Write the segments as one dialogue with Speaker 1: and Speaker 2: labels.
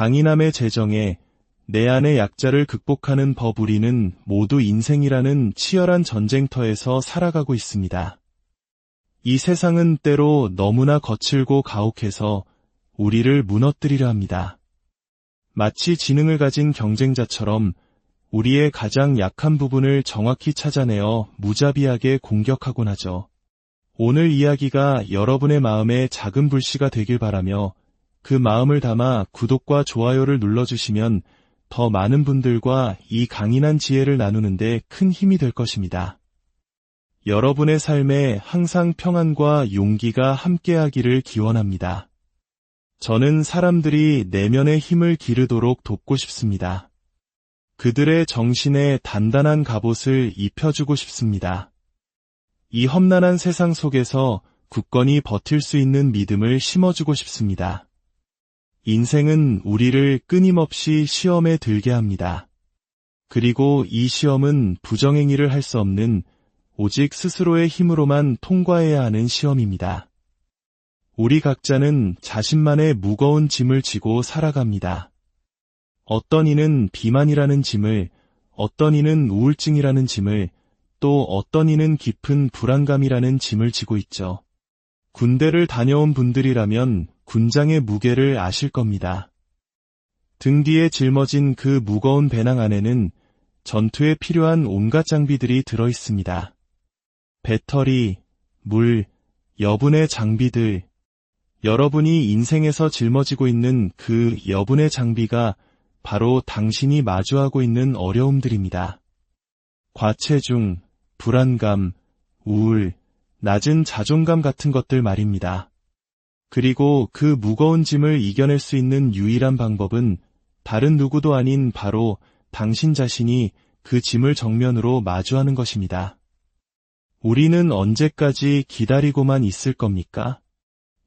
Speaker 1: 강인함의 재정에 내 안의 약자를 극복하는 법. 우리는 모두 인생이라는 치열한 전쟁터에서 살아가고 있습니다. 이 세상은 때로 너무나 거칠고 가혹해서 우리를 무너뜨리려 합니다. 마치 지능을 가진 경쟁자처럼 우리의 가장 약한 부분을 정확히 찾아내어 무자비하게 공격하곤 하죠. 오늘 이야기가 여러분의 마음에 작은 불씨가 되길 바라며 그 마음을 담아 구독과 좋아요를 눌러주시면 더 많은 분들과 이 강인한 지혜를 나누는데 큰 힘이 될 것입니다. 여러분의 삶에 항상 평안과 용기가 함께하기를 기원합니다. 저는 사람들이 내면의 힘을 기르도록 돕고 싶습니다. 그들의 정신에 단단한 갑옷을 입혀주고 싶습니다. 이 험난한 세상 속에서 굳건히 버틸 수 있는 믿음을 심어주고 싶습니다. 인생은 우리를 끊임없이 시험에 들게 합니다. 그리고 이 시험은 부정행위를 할 수 없는 오직 스스로의 힘으로만 통과해야 하는 시험입니다. 우리 각자는 자신만의 무거운 짐을 지고 살아갑니다. 어떤 이는 비만이라는 짐을, 어떤 이는 우울증이라는 짐을, 또 어떤 이는 깊은 불안감이라는 짐을 지고 있죠. 군대를 다녀온 분들이라면 군장의 무게를 아실 겁니다. 등 뒤에 짊어진 그 무거운 배낭 안에는 전투에 필요한 온갖 장비들이 들어 있습니다. 배터리, 물, 여분의 장비들. 여러분이 인생에서 짊어지고 있는 그 여분의 장비가 바로 당신이 마주하고 있는 어려움들입니다. 과체중, 불안감, 우울, 낮은 자존감 같은 것들 말입니다. 그리고 그 무거운 짐을 이겨낼 수 있는 유일한 방법은 다른 누구도 아닌 바로 당신 자신이 그 짐을 정면으로 마주하는 것입니다. 우리는 언제까지 기다리고만 있을 겁니까?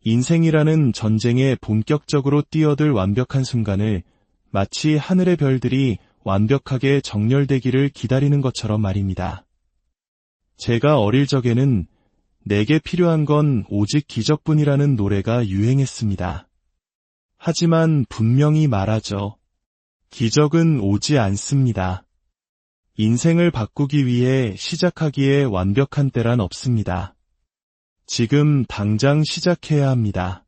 Speaker 1: 인생이라는 전쟁에 본격적으로 뛰어들 완벽한 순간을 마치 하늘의 별들이 완벽하게 정렬되기를 기다리는 것처럼 말입니다. 제가 어릴 적에는 내게 필요한 건 오직 기적뿐이라는 노래가 유행했습니다. 하지만 분명히 말하죠. 기적은 오지 않습니다. 인생을 바꾸기 위해 시작하기에 완벽한 때란 없습니다. 지금 당장 시작해야 합니다.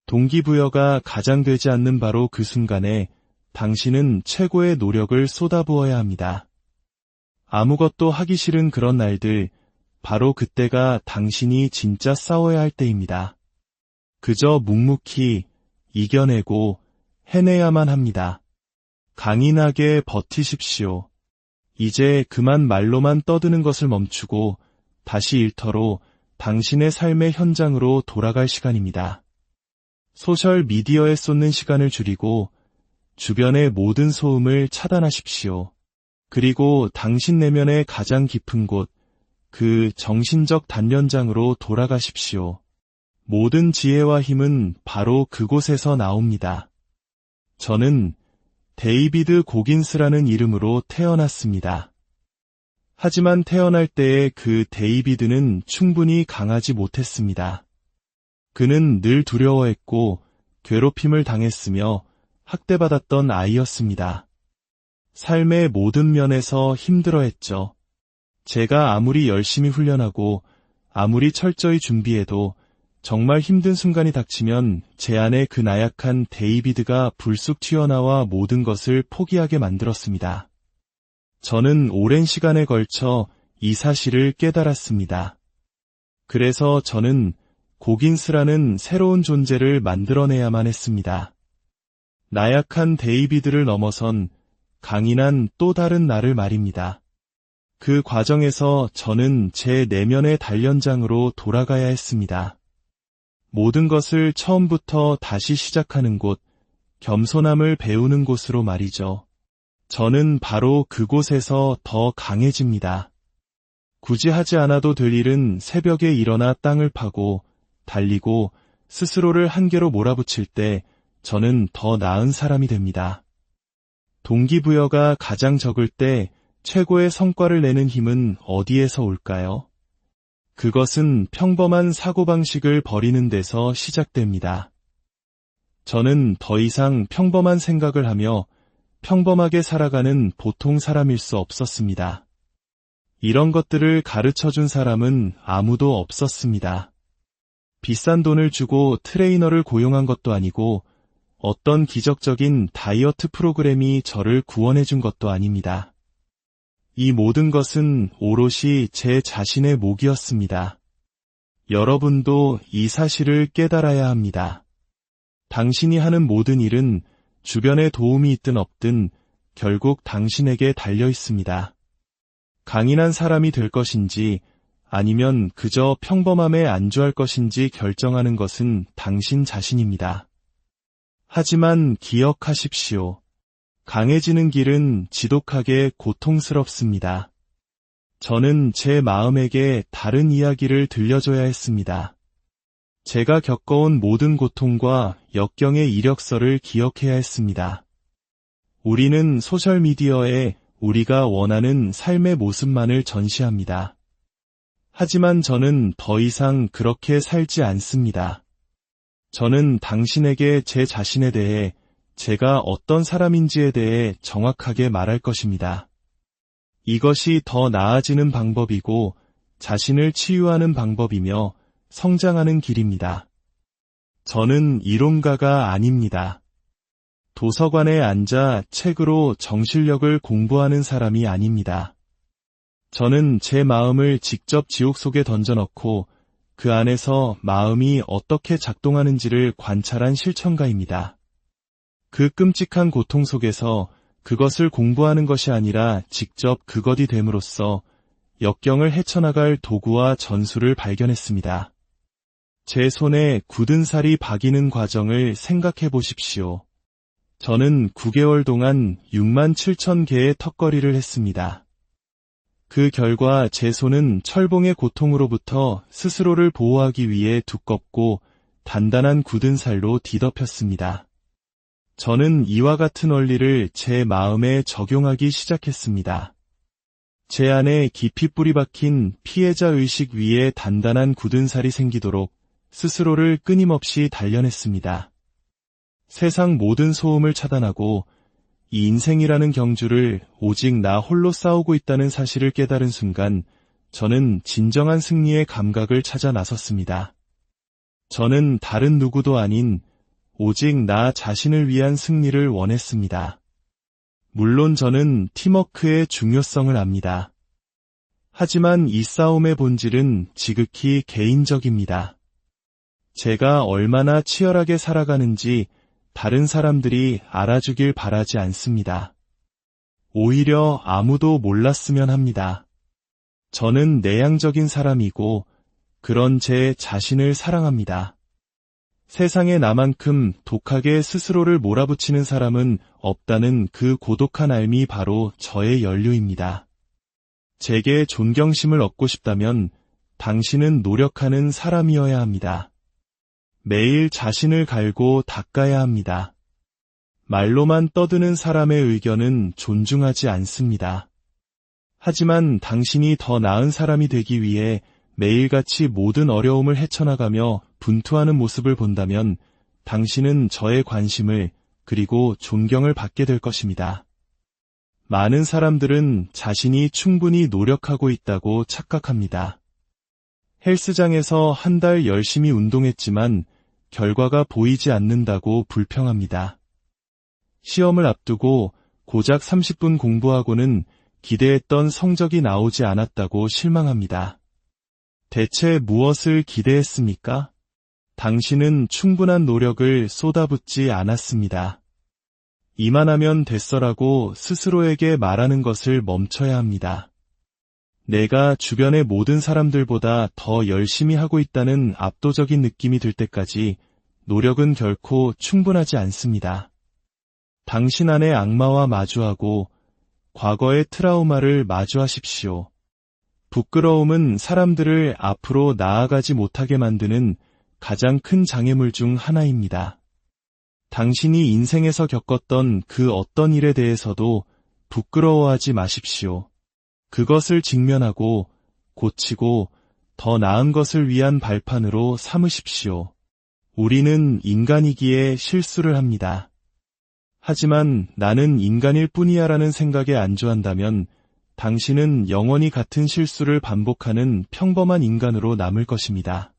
Speaker 1: 동기부여가 가장되지 않는 바로 그 순간에 당신은 최고의 노력을 쏟아부어야 합니다. 아무것도 하기 싫은 그런 날들, 바로 그때가 당신이 진짜 싸워야 할 때입니다. 그저 묵묵히 이겨내고 해내야만 합니다. 강인하게 버티십시오. 이제 그만 말로만 떠드는 것을 멈추고 다시 일터로 당신의 삶의 현장으로 돌아갈 시간입니다. 소셜 미디어에 쏟는 시간을 줄이고 주변의 모든 소음을 차단하십시오. 그리고 당신 내면의 가장 깊은 곳, 그 정신적 단련장으로 돌아가십시오. 모든 지혜와 힘은 바로 그곳에서 나옵니다. 저는 데이비드 고긴스라는 이름으로 태어났습니다. 하지만 태어날 때의 그 데이비드는 충분히 강하지 못했습니다. 그는 늘 두려워했고 괴롭힘을 당했으며 학대받았던 아이였습니다. 삶의 모든 면에서 힘들어했죠. 제가 아무리 열심히 훈련하고 아무리 철저히 준비해도 정말 힘든 순간이 닥치면 제 안에 그 나약한 데이비드가 불쑥 튀어나와 모든 것을 포기하게 만들었습니다. 저는 오랜 시간에 걸쳐 이 사실을 깨달았습니다. 그래서 저는 고긴스라는 새로운 존재를 만들어내야만 했습니다. 나약한 데이비드를 넘어선 강인한 또 다른 나를 말입니다. 그 과정에서 저는 제 내면의 단련장으로 돌아가야 했습니다. 모든 것을 처음부터 다시 시작하는 곳, 겸손함을 배우는 곳으로 말이죠. 저는 바로 그곳에서 더 강해집니다. 굳이 하지 않아도 될 일은 새벽에 일어나 땅을 파고 달리고 스스로를 한계로 몰아붙일 때 저는 더 나은 사람이 됩니다. 동기부여가 가장 적을 때 최고의 성과를 내는 힘은 어디에서 올까요? 그것은 평범한 사고방식을 버리는 데서 시작됩니다. 저는 더 이상 평범한 생각을 하며 평범하게 살아가는 보통 사람일 수 없었습니다. 이런 것들을 가르쳐준 사람은 아무도 없었습니다. 비싼 돈을 주고 트레이너를 고용한 것도 아니고 어떤 기적적인 다이어트 프로그램이 저를 구원해준 것도 아닙니다. 이 모든 것은 오롯이 제 자신의 몫이었습니다. 여러분도 이 사실을 깨달아야 합니다. 당신이 하는 모든 일은 주변에 도움이 있든 없든 결국 당신에게 달려 있습니다. 강인한 사람이 될 것인지 아니면 그저 평범함에 안주할 것인지 결정하는 것은 당신 자신입니다. 하지만 기억하십시오. 강해지는 길은 지독하게 고통스럽습니다. 저는 제 마음에게 다른 이야기를 들려줘야 했습니다. 제가 겪어온 모든 고통과 역경의 이력서를 기억해야 했습니다. 우리는 소셜미디어에 우리가 원하는 삶의 모습만을 전시합니다. 하지만 저는 더 이상 그렇게 살지 않습니다. 저는 당신에게 제 자신에 대해 제가 어떤 사람인지에 대해 정확하게 말할 것입니다. 이것이 더 나아지는 방법이고 자신을 치유하는 방법이며 성장하는 길입니다. 저는 이론가가 아닙니다. 도서관에 앉아 책으로 정신력을 공부하는 사람이 아닙니다. 저는 제 마음을 직접 지옥 속에 던져넣고 그 안에서 마음이 어떻게 작동하는지를 관찰한 실천가입니다. 그 끔찍한 고통 속에서 그것을 공부하는 것이 아니라 직접 그것이 됨으로써 역경을 헤쳐나갈 도구와 전술을 발견했습니다. 제 손에 굳은 살이 박이는 과정을 생각해 보십시오. 저는 9개월 동안 6만 7천 개의 턱걸이를 했습니다. 그 결과 제 손은 철봉의 고통으로부터 스스로를 보호하기 위해 두껍고 단단한 굳은 살로 뒤덮였습니다. 저는 이와 같은 원리를 제 마음에 적용하기 시작했습니다. 제 안에 깊이 뿌리 박힌 피해자 의식 위에 단단한 굳은 살이 생기도록 스스로를 끊임없이 단련했습니다. 세상 모든 소음을 차단하고 이 인생이라는 경주를 오직 나 홀로 싸우고 있다는 사실을 깨달은 순간 저는 진정한 승리의 감각을 찾아 나섰습니다. 저는 다른 누구도 아닌 오직 나 자신을 위한 승리를 원했습니다. 물론 저는 팀워크의 중요성을 압니다. 하지만 이 싸움의 본질은 지극히 개인적입니다. 제가 얼마나 치열하게 살아가는지 다른 사람들이 알아주길 바라지 않습니다. 오히려 아무도 몰랐으면 합니다. 저는 내향적인 사람이고 그런 제 자신을 사랑합니다. 세상에 나만큼 독하게 스스로를 몰아붙이는 사람은 없다는 그 고독한 알미 바로 저의 연료입니다. 제게 존경심을 얻고 싶다면 당신은 노력하는 사람이어야 합니다. 매일 자신을 갈고 닦아야 합니다. 말로만 떠드는 사람의 의견은 존중하지 않습니다. 하지만 당신이 더 나은 사람이 되기 위해 매일같이 모든 어려움을 헤쳐나가며 분투하는 모습을 본다면 당신은 저의 관심을 그리고 존경을 받게 될 것입니다. 많은 사람들은 자신이 충분히 노력하고 있다고 착각합니다. 헬스장에서 한 달 열심히 운동했지만 결과가 보이지 않는다고 불평합니다. 시험을 앞두고 고작 30분 공부하고는 기대했던 성적이 나오지 않았다고 실망합니다. 대체 무엇을 기대했습니까? 당신은 충분한 노력을 쏟아붓지 않았습니다. 이만하면 됐어라고 스스로에게 말하는 것을 멈춰야 합니다. 내가 주변의 모든 사람들보다 더 열심히 하고 있다는 압도적인 느낌이 들 때까지 노력은 결코 충분하지 않습니다. 당신 안의 악마와 마주하고 과거의 트라우마를 마주하십시오. 부끄러움은 사람들을 앞으로 나아가지 못하게 만드는 가장 큰 장애물 중 하나입니다. 당신이 인생에서 겪었던 그 어떤 일에 대해서도 부끄러워하지 마십시오. 그것을 직면하고 고치고 더 나은 것을 위한 발판으로 삼으십시오. 우리는 인간이기에 실수를 합니다. 하지만 나는 인간일 뿐이야라는 생각에 안주한다면 당신은 영원히 같은 실수를 반복하는 평범한 인간으로 남을 것입니다.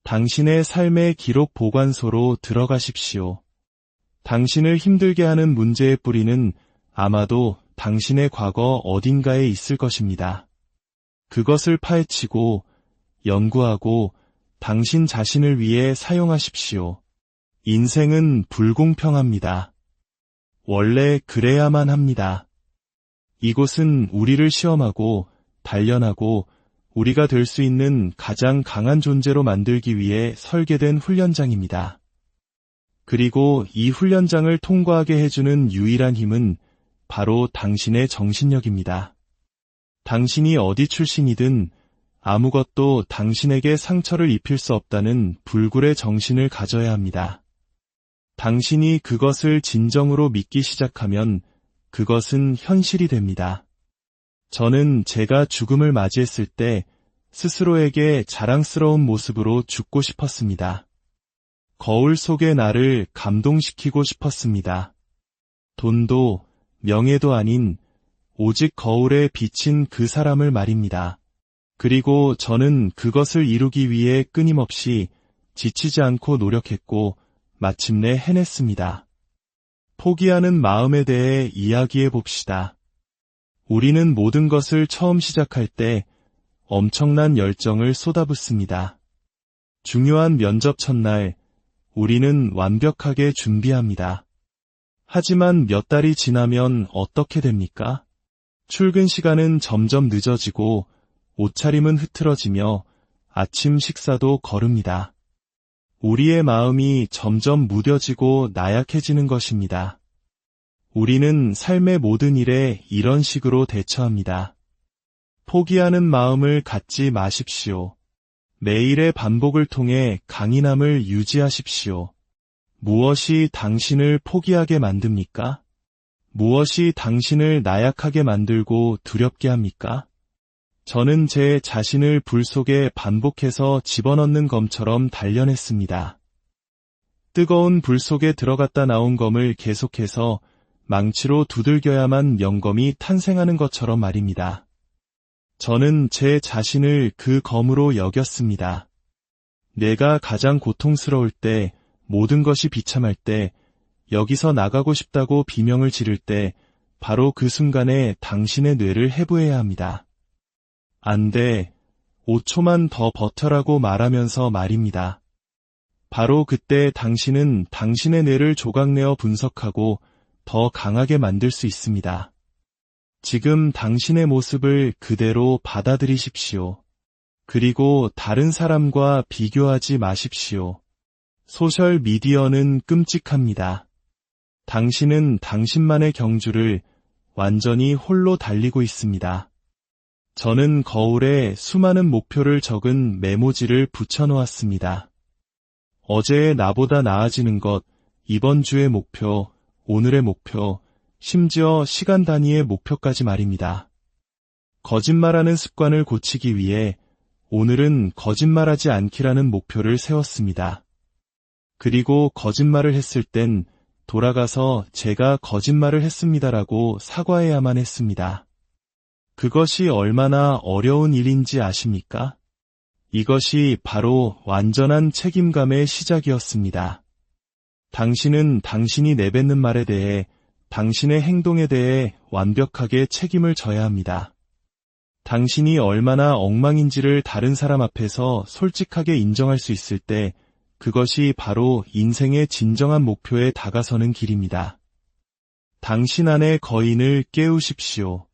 Speaker 1: 당신의 삶의 기록 보관소로 들어가십시오. 당신을 힘들게 하는 문제의 뿌리는 아마도 당신의 과거 어딘가에 있을 것입니다. 그것을 파헤치고 연구하고 당신 자신을 위해 사용하십시오. 인생은 불공평합니다. 원래 그래야만 합니다. 이곳은 우리를 시험하고 단련하고 우리가 될 수 있는 가장 강한 존재로 만들기 위해 설계된 훈련장입니다. 그리고 이 훈련장을 통과하게 해주는 유일한 힘은 바로 당신의 정신력입니다. 당신이 어디 출신이든 아무것도 당신에게 상처를 입힐 수 없다는 불굴의 정신을 가져야 합니다. 당신이 그것을 진정으로 믿기 시작하면 그것은 현실이 됩니다. 저는 제가 죽음을 맞이했을 때 스스로에게 자랑스러운 모습으로 죽고 싶었습니다. 거울 속의 나를 감동시키고 싶었습니다. 돈도 명예도 아닌 오직 거울에 비친 그 사람을 말입니다. 그리고 저는 그것을 이루기 위해 끊임없이 지치지 않고 노력했고 마침내 해냈습니다. 포기하는 마음에 대해 이야기해 봅시다. 우리는 모든 것을 처음 시작할 때 엄청난 열정을 쏟아붓습니다. 중요한 면접 첫날, 우리는 완벽하게 준비합니다. 하지만 몇 달이 지나면 어떻게 됩니까? 출근 시간은 점점 늦어지고 옷차림은 흐트러지며 아침 식사도 거릅니다. 우리의 마음이 점점 무뎌지고 나약해지는 것입니다. 우리는 삶의 모든 일에 이런 식으로 대처합니다. 포기하는 마음을 갖지 마십시오. 매일의 반복을 통해 강인함을 유지하십시오. 무엇이 당신을 포기하게 만듭니까? 무엇이 당신을 나약하게 만들고 두렵게 합니까? 저는 제 자신을 불 속에 반복해서 집어넣는 검처럼 단련했습니다. 뜨거운 불 속에 들어갔다 나온 검을 계속해서 망치로 두들겨야만 명검이 탄생하는 것처럼 말입니다. 저는 제 자신을 그 검으로 여겼습니다. 내가 가장 고통스러울 때, 모든 것이 비참할 때, 여기서 나가고 싶다고 비명을 지를 때, 바로 그 순간에 당신의 뇌를 해부해야 합니다. 안 돼, 5초만 더 버텨라고 말하면서 말입니다. 바로 그때 당신은 당신의 뇌를 조각내어 분석하고 더 강하게 만들 수 있습니다. 지금 당신의 모습을 그대로 받아들이십시오. 그리고 다른 사람과 비교하지 마십시오. 소셜 미디어는 끔찍합니다. 당신은 당신만의 경주를 완전히 홀로 달리고 있습니다. 저는 거울에 수많은 목표를 적은 메모지를 붙여놓았습니다. 어제의 나보다 나아지는 것, 이번 주의 목표, 오늘의 목표, 심지어 시간 단위의 목표까지 말입니다. 거짓말하는 습관을 고치기 위해 오늘은 거짓말하지 않기라는 목표를 세웠습니다. 그리고 거짓말을 했을 땐 돌아가서 제가 거짓말을 했습니다라고 사과해야만 했습니다. 그것이 얼마나 어려운 일인지 아십니까? 이것이 바로 완전한 책임감의 시작이었습니다. 당신은 당신이 내뱉는 말에 대해, 당신의 행동에 대해 완벽하게 책임을 져야 합니다. 당신이 얼마나 엉망인지를 다른 사람 앞에서 솔직하게 인정할 수 있을 때, 그것이 바로 인생의 진정한 목표에 다가서는 길입니다. 당신 안의 거인을 깨우십시오.